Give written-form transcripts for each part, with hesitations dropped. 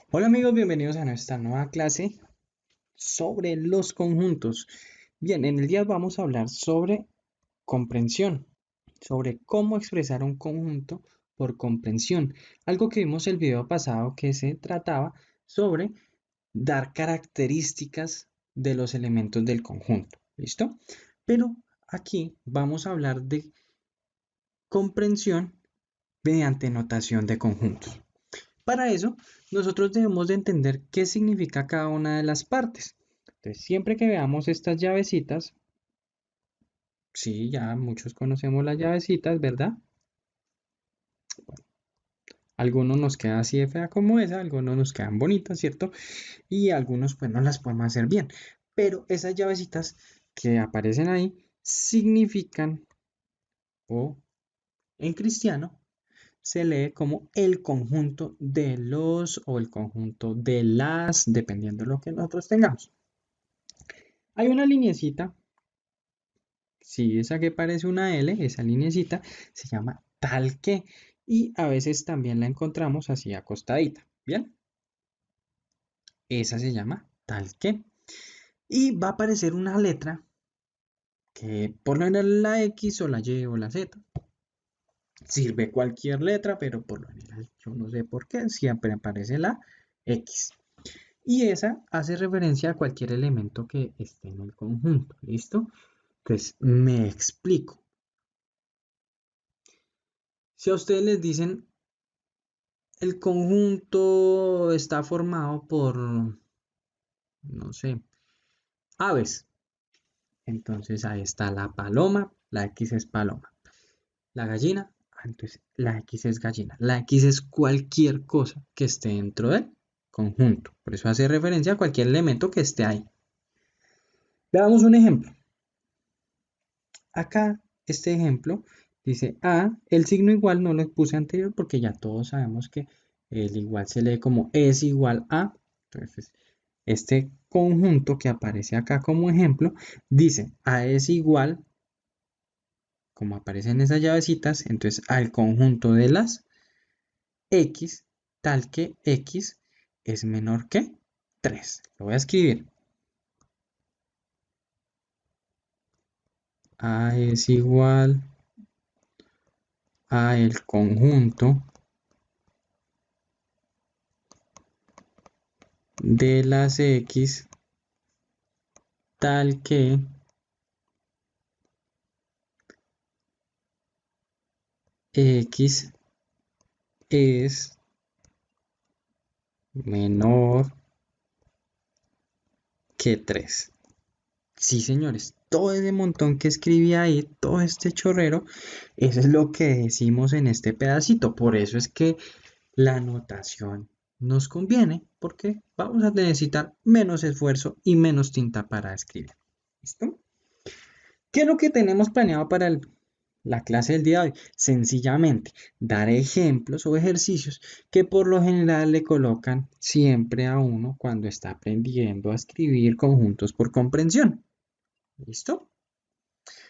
Hola amigos, bienvenidos a nuestra nueva clase sobre los conjuntos. Bien, en el día vamos a hablar sobre comprensión, sobre cómo expresar un conjunto por comprensión. Algo que vimos el video pasado que se trataba sobre dar características de los elementos del conjunto. ¿Listo? Pero aquí vamos a hablar de comprensión mediante notación de conjuntos. Para eso, nosotros debemos de entender qué significa cada una de las partes. Entonces, siempre que veamos estas llavecitas, sí, ya muchos conocemos las llavecitas, ¿verdad? Algunos nos quedan así de fea como esa, algunos nos quedan bonitas, ¿cierto? Y algunos pues no las podemos hacer bien. Pero esas llavecitas que aparecen ahí significan, o en cristiano, se lee como el conjunto de los o el conjunto de las, dependiendo de lo que nosotros tengamos. Hay una lineecita, si esa que parece una L, esa lineecita se llama tal que, y a veces también la encontramos así acostadita, ¿bien? Esa se llama tal que. Y va a aparecer una letra que por lo general la X o la Y o la Z. Sirve cualquier letra, pero por lo general yo no sé por qué, siempre aparece la X. Y esa hace referencia a cualquier elemento que esté en el conjunto, ¿listo? Entonces, me explico. Si a ustedes les dicen el conjunto está formado por, no sé, aves, entonces ahí está la paloma, la X es paloma. La gallina, entonces la X es gallina. La X es cualquier cosa que esté dentro del conjunto. Por eso hace referencia a cualquier elemento que esté ahí. Veamos un ejemplo. Acá, este ejemplo dice A, el signo igual no lo puse anterior porque ya todos sabemos que el igual se lee como es igual a. Entonces, este conjunto que aparece acá como ejemplo dice A es igual, como aparecen esas llavecitas, entonces al conjunto de las X, tal que X es menor que 3. Lo voy a escribir. A es igual a el conjunto de las X tal que X es menor que 3. Sí, señores, todo ese montón que escribí ahí, todo este chorrero, eso es lo que decimos en este pedacito. Por eso es que la notación nos conviene, porque vamos a necesitar menos esfuerzo y menos tinta para escribir. ¿Listo? ¿Qué es lo que tenemos planeado para la clase del día de hoy? Sencillamente, dar ejemplos o ejercicios que por lo general le colocan siempre a uno cuando está aprendiendo a escribir conjuntos por comprensión. ¿Listo?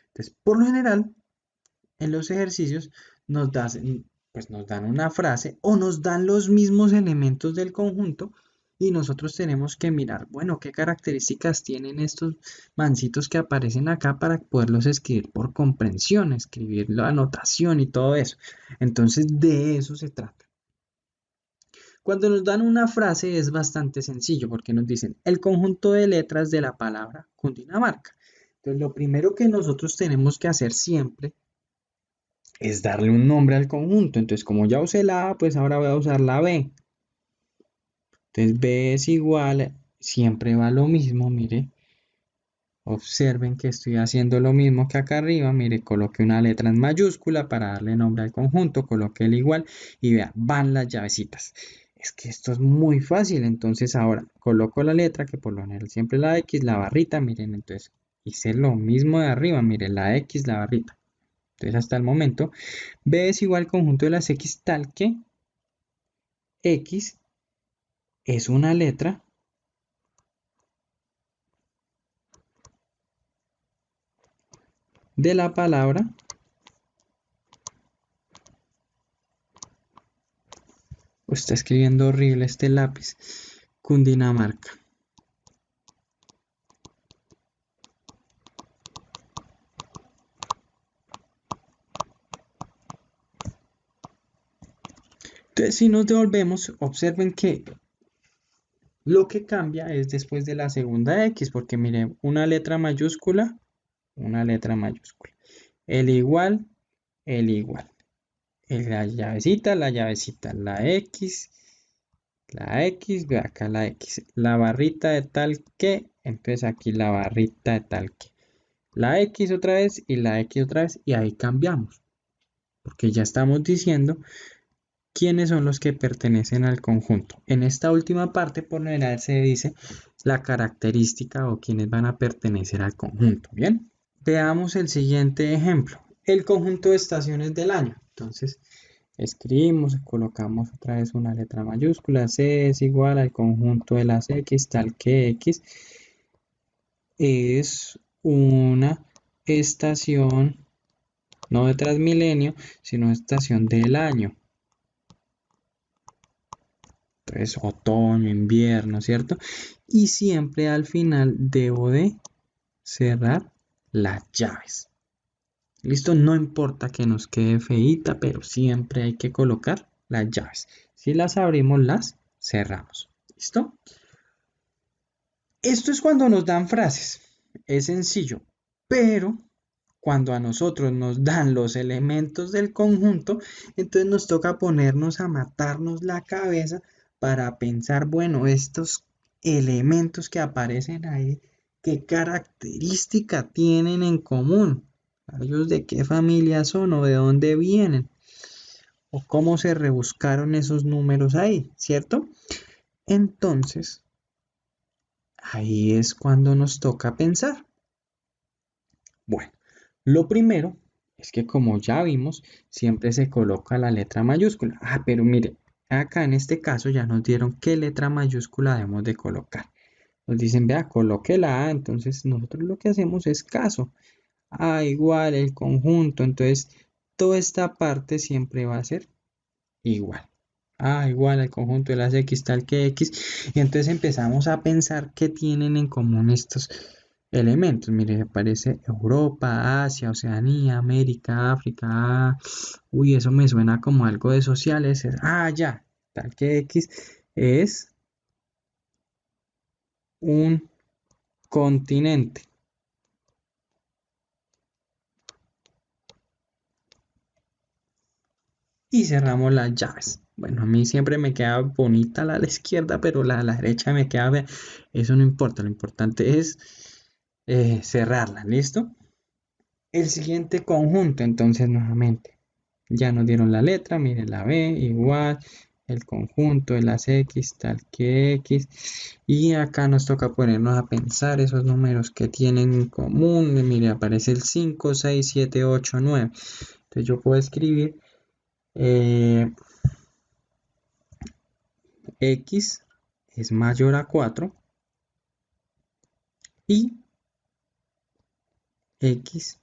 Entonces, por lo general, en los ejercicios nos dan una frase o nos dan los mismos elementos del conjunto y nosotros tenemos que mirar, bueno, qué características tienen estos mancitos que aparecen acá para poderlos escribir por comprensión, escribir la anotación y todo eso. Entonces, de eso se trata. Cuando nos dan una frase es bastante sencillo porque nos dicen el conjunto de letras de la palabra Cundinamarca. Entonces, lo primero que nosotros tenemos que hacer siempre es darle un nombre al conjunto. Entonces, como ya usé la A, pues ahora voy a usar la B. Entonces, B es igual, siempre va lo mismo, mire. Observen que estoy haciendo lo mismo que acá arriba. Mire, coloque una letra en mayúscula para darle nombre al conjunto. Coloque el igual y vea, van las llavecitas. Es que esto es muy fácil. Entonces, ahora coloco la letra, que por lo general siempre la X, la barrita. Miren, entonces hice lo mismo de arriba. Mire, la X, la barrita. Entonces, hasta el momento, B es igual al conjunto de las X tal que X es una letra de la palabra Está escribiendo horrible este lápiz. Cundinamarca. Entonces, si nos devolvemos, observen que lo que cambia es después de la segunda X, porque miren, una letra mayúscula, el igual, el igual. La llavecita, la X, ve acá la X, la barrita de tal que, entonces aquí la barrita de tal que, la X otra vez y la X otra vez, y ahí cambiamos, porque ya estamos diciendo quiénes son los que pertenecen al conjunto. En esta última parte, por lo general, se dice la característica o quiénes van a pertenecer al conjunto. Bien, veamos el siguiente ejemplo. El conjunto de estaciones del año. Entonces, escribimos, colocamos otra vez una letra mayúscula. C es igual al conjunto de las X, tal que X es una estación, no de Transmilenio, sino estación del año. Entonces, otoño, invierno, ¿cierto? Y siempre al final debo de cerrar las llaves. ¿Listo? No importa que nos quede feíta, pero siempre hay que colocar las llaves. Si las abrimos, las cerramos. ¿Listo? Esto es cuando nos dan frases. Es sencillo, pero cuando a nosotros nos dan los elementos del conjunto, entonces nos toca ponernos a matarnos la cabeza para pensar, bueno, estos elementos que aparecen ahí, ¿qué característica tienen en común? ¿Ellos de qué familia son o de dónde vienen? ¿O cómo se rebuscaron esos números ahí? ¿Cierto? Entonces, ahí es cuando nos toca pensar. Bueno, lo primero es que como ya vimos, siempre se coloca la letra mayúscula. Ah, pero mire, acá en este caso ya nos dieron qué letra mayúscula debemos de colocar. Nos dicen, vea, coloque la A, entonces nosotros lo que hacemos es caso. A igual el conjunto, entonces toda esta parte siempre va a ser igual. A igual al conjunto de las X tal que X. Y entonces empezamos a pensar qué tienen en común estos elementos. Mire, aparece Europa, Asia, Oceanía, América, África. Uy, eso me suena como algo de sociales. Ya, tal que X es un continente. Y cerramos las llaves. Bueno, a mí siempre me queda bonita la de la izquierda, pero la de la derecha me queda fea. Eso no importa, lo importante es cerrarla, ¿listo? El siguiente conjunto, entonces nuevamente, ya nos dieron la letra, miren la B, igual, el conjunto de las X, tal que X, y acá nos toca ponernos a pensar esos números que tienen en común, mire, aparece el 5, 6, 7, 8, 9, entonces yo puedo escribir X es mayor a 4 y X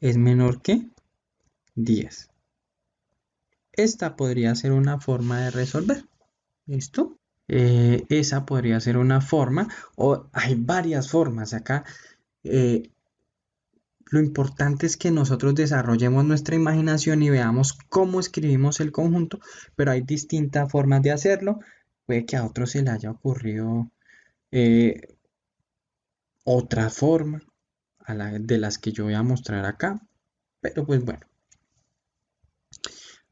es menor que 10. Esta podría ser una forma de resolver. ¿Listo? Esa podría ser una forma, o hay varias formas acá. Lo importante es que nosotros desarrollemos nuestra imaginación y veamos cómo escribimos el conjunto, pero hay distintas formas de hacerlo. Puede que a otros se le haya ocurrido eh, otra forma de las que yo voy a mostrar acá, pero pues bueno.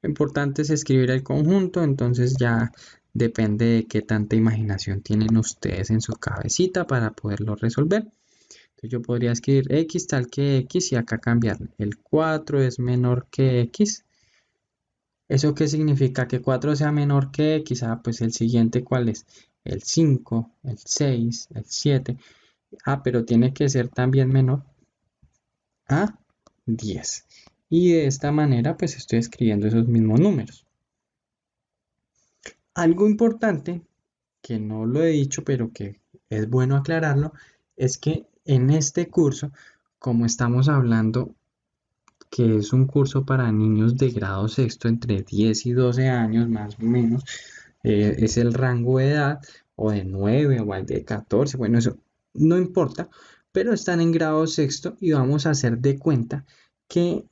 Lo importante es escribir el conjunto, entonces ya depende de qué tanta imaginación tienen ustedes en su cabecita para poderlo resolver. Entonces yo podría escribir X tal que X y acá cambiar. El 4 es menor que X. ¿Eso qué significa? Que 4 sea menor que X. Ah, pues el siguiente, ¿cuál es? El 5, el 6, el 7. Ah, pero tiene que ser también menor a 10. Y de esta manera, pues estoy escribiendo esos mismos números. Algo importante, que no lo he dicho, pero que es bueno aclararlo, es que en este curso, como estamos hablando que es un curso para niños de grado sexto entre 10 y 12 años más o menos. Es el rango de edad, o de 9 o al de 14, bueno, eso no importa, pero están en grado sexto y vamos a hacer de cuenta que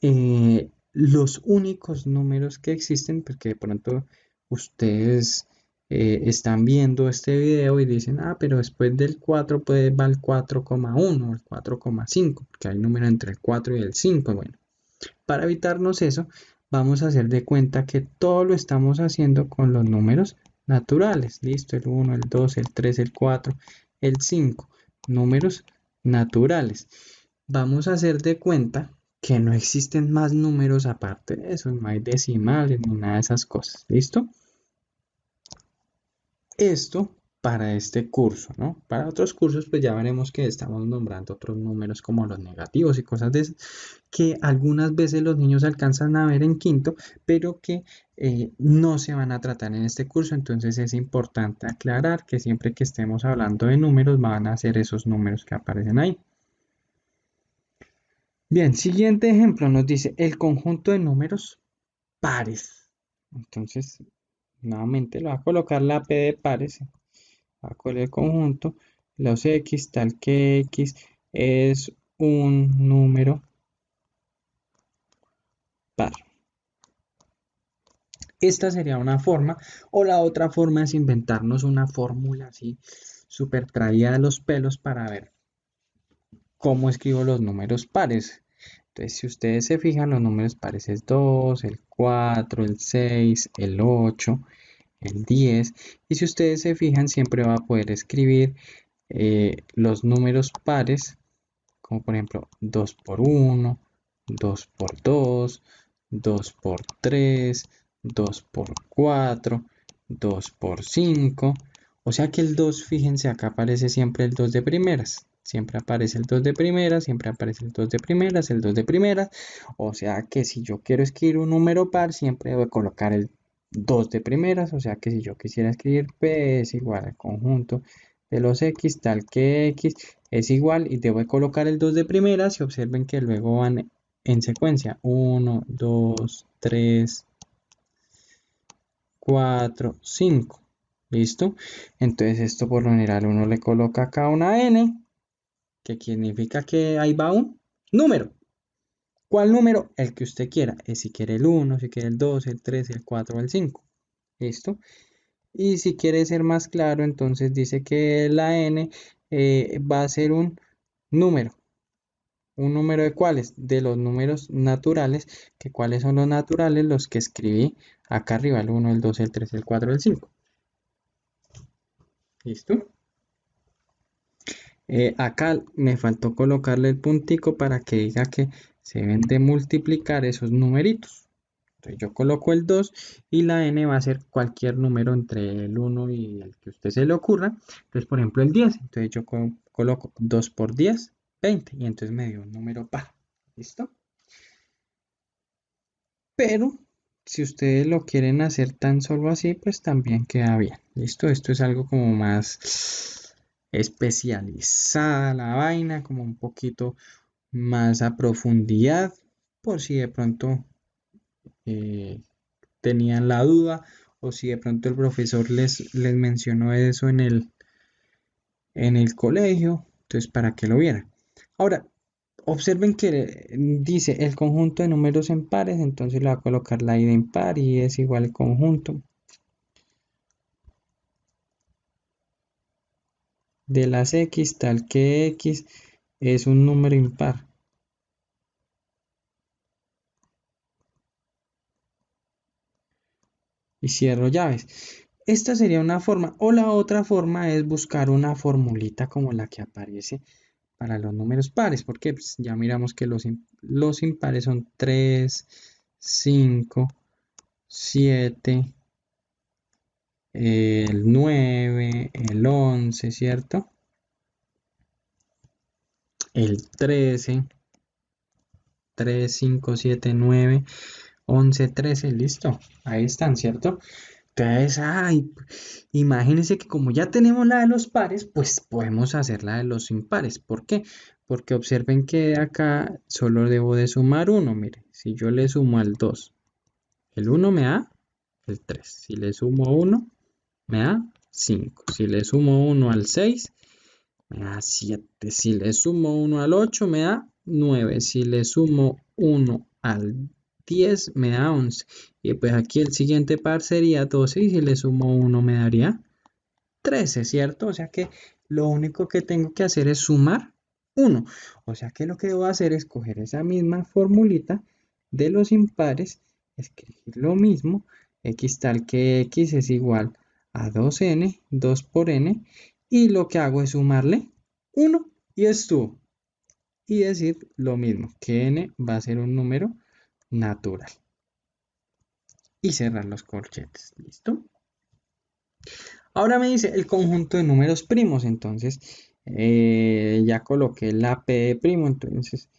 los únicos números que existen, porque de pronto ustedes están viendo este video y dicen, ah, pero después del 4 puede va el 4,1 o el 4,5, porque hay número entre el 4 y el 5. Bueno, para evitarnos eso, vamos a hacer de cuenta que todo lo estamos haciendo con los números naturales. Listo, el 1, el 2, el 3, el 4, el 5. Números naturales. Vamos a hacer de cuenta que no existen más números aparte de eso. No hay decimales ni nada de esas cosas. ¿Listo? Esto para este curso, ¿no? Para otros cursos, pues ya veremos que estamos nombrando otros números como los negativos y cosas de esas, que algunas veces los niños alcanzan a ver en quinto, pero que no se van a tratar en este curso. Entonces es importante aclarar que siempre que estemos hablando de números, van a ser esos números que aparecen ahí. Bien, siguiente ejemplo nos dice el conjunto de números pares. Entonces, nuevamente lo va a colocar la P de pares con el conjunto, los X, tal que X es un número par. Esta sería una forma, o la otra forma es inventarnos una fórmula así súper traída de los pelos para ver cómo escribo los números pares. Entonces, si ustedes se fijan, los números pares es 2, el 4, el 6, el 8, el 10. Y si ustedes se fijan, siempre va a poder escribir los números pares, como por ejemplo 2 por 1, 2 por 2, 2 por 3, 2 por 4, 2 por 5. O sea que el 2, fíjense, acá aparece siempre el 2 de primeras. Siempre aparece el 2 de primeras, siempre aparece el 2 de primeras, el 2 de primeras. O sea que si yo quiero escribir un número par, siempre debo colocar el 2 de primeras. O sea que si yo quisiera escribir P es igual al conjunto de los X, tal que X es igual, y debo colocar el 2 de primeras, y observen que luego van en secuencia 1, 2, 3, 4, 5. ¿Listo? Entonces esto por lo general uno le coloca acá una N, que significa que ahí va un número. ¿Cuál número? El que usted quiera. Si quiere el 1, si quiere el 2, el 3, el 4 o el 5. ¿Listo? Y si quiere ser más claro, entonces dice que la N va a ser un número. ¿Un número de cuáles? De los números naturales. ¿Que cuáles son los naturales? Los que escribí acá arriba, el 1, el 2, el 3, el 4, el 5. ¿Listo? Acá me faltó colocarle el puntico para que diga que se deben de multiplicar esos numeritos. Entonces yo coloco el 2 y la n va a ser cualquier número entre el 1 y el que a usted se le ocurra. Entonces, por ejemplo, el 10. Entonces yo coloco 2 por 10, 20. Y entonces me dio un número par. ¿Listo? Pero si ustedes lo quieren hacer tan solo así, pues también queda bien. ¿Listo? Esto es algo como más especializada la vaina, como un poquito más a profundidad, por si de pronto eh, tenían la duda, o si de pronto el profesor les mencionó eso en el colegio, entonces para que lo vieran. Ahora, observen que dice el conjunto de números en pares, entonces le va a colocar la ida impar y es igual al conjunto de las x, tal que x es un número impar. Y cierro llaves. Esta sería una forma, o la otra forma es buscar una formulita como la que aparece para los números pares, porque pues, ya miramos que los impares son 3, 5, 7, el 9, el 11, ¿cierto? El 13, 3, 5, 7, 9, 11, 13, listo. Ahí están, ¿cierto? Entonces, ay, imagínense que como ya tenemos la de los pares, pues podemos hacer la de los impares. ¿Por qué? Porque observen que acá solo debo de sumar uno, mire. Si yo le sumo al 2, el 1 me da el 3. Si le sumo 1, me da 5. Si le sumo 1 al 6, me da 7. Si le sumo 1 al 8, me da 9. Si le sumo 1 al 10, me da 11. Y pues aquí el siguiente par sería 12. Y si le sumo 1, me daría 13, ¿cierto? O sea que lo único que tengo que hacer es sumar 1. O sea que lo que debo hacer es coger esa misma formulita de los impares, escribir lo mismo, x tal que x es igual a 2n, 2 por n, y lo que hago es sumarle 1 y esto, y decir lo mismo, que n va a ser un número natural. Y cerrar los corchetes, ¿listo? Ahora me dice el conjunto de números primos, entonces ya coloqué la P de primo, entonces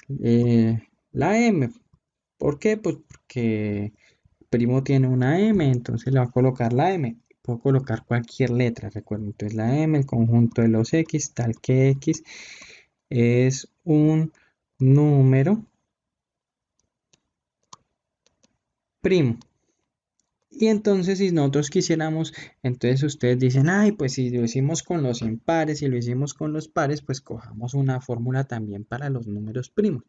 la M. ¿Por qué? Pues porque primo tiene una M, entonces le voy a colocar la M. Puedo colocar cualquier letra, recuerden. Entonces la M, el conjunto de los X, tal que X es un número primo. Y entonces si nosotros quisiéramos, entonces ustedes dicen, ay, pues si lo hicimos con los impares y lo hicimos con los pares, pues cojamos una fórmula también para los números primos.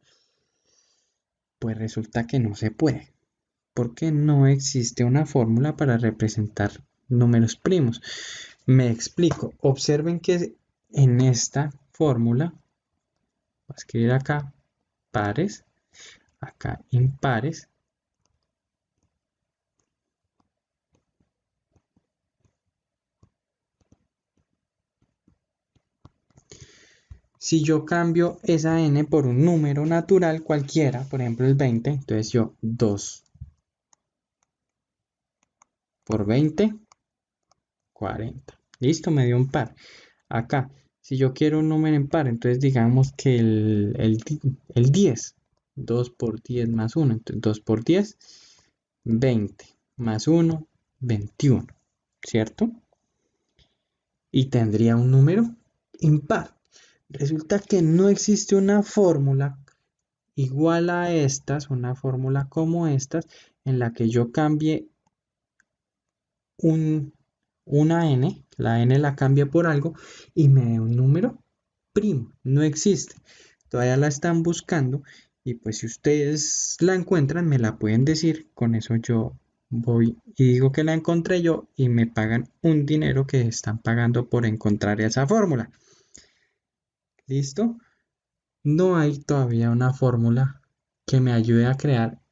Pues resulta que no se puede, porque no existe una fórmula para representar números primos. Me explico. Observen que en esta fórmula, voy a escribir acá pares, acá impares. Si yo cambio esa n por un número natural cualquiera, por ejemplo el 20, entonces yo 2 por 20, 40. Listo, me dio un par. Acá, si yo quiero un número en par, entonces digamos que el 10, 2 por 10 más 1, entonces 2 por 10, 20, más 1, 21, ¿cierto? Y tendría un número impar. Resulta que no existe una fórmula igual a estas, una fórmula como estas, en la que yo cambie una n, la n la cambie por algo y me dé un número primo. No existe. Todavía la están buscando y pues si ustedes la encuentran me la pueden decir. Con eso yo voy y digo que la encontré yo y me pagan un dinero que están pagando por encontrar esa fórmula. ¿Listo? No hay todavía una fórmula que me ayude a crear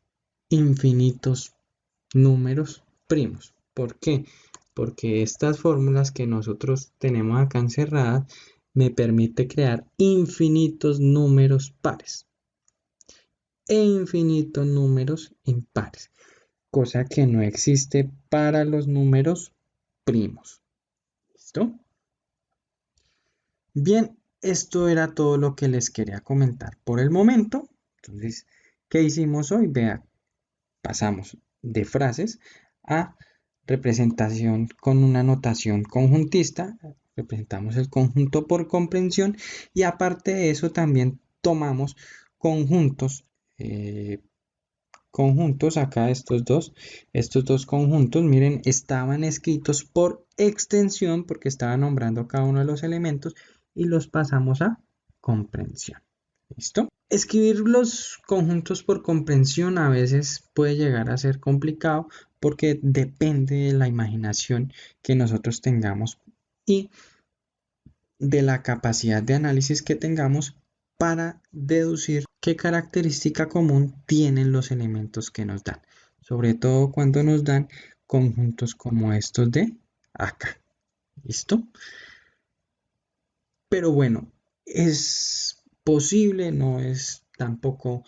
infinitos números primos. ¿Por qué? Porque estas fórmulas que nosotros tenemos acá encerradas me permite crear infinitos números pares e infinitos números impares, cosa que no existe para los números primos. ¿Listo? Bien, esto era todo lo que les quería comentar por el momento. Entonces, ¿qué hicimos hoy? Vea, pasamos de frases a representación con una notación conjuntista. Representamos el conjunto por comprensión y aparte de eso también tomamos conjuntos. Conjuntos acá estos dos conjuntos, miren, estaban escritos por extensión porque estaba nombrando cada uno de los elementos y los pasamos a comprensión. ¿Listo? Escribir los conjuntos por comprensión a veces puede llegar a ser complicado porque depende de la imaginación que nosotros tengamos y de la capacidad de análisis que tengamos para deducir qué característica común tienen los elementos que nos dan, sobre todo cuando nos dan conjuntos como estos de acá. ¿Listo? Pero bueno, es posible, no es tampoco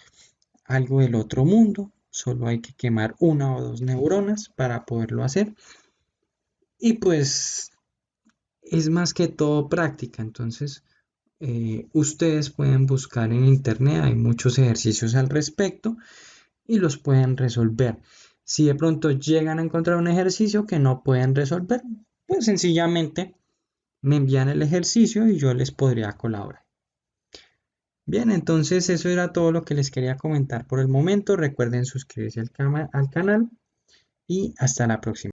algo del otro mundo, solo hay que quemar una o dos neuronas para poderlo hacer. Y pues es más que todo práctica, entonces ustedes pueden buscar en internet, hay muchos ejercicios al respecto y los pueden resolver. Si de pronto llegan a encontrar un ejercicio que no pueden resolver, pues sencillamente me envían el ejercicio y yo les podría colaborar. Bien, entonces eso era todo lo que les quería comentar por el momento. Recuerden suscribirse al canal y hasta la próxima.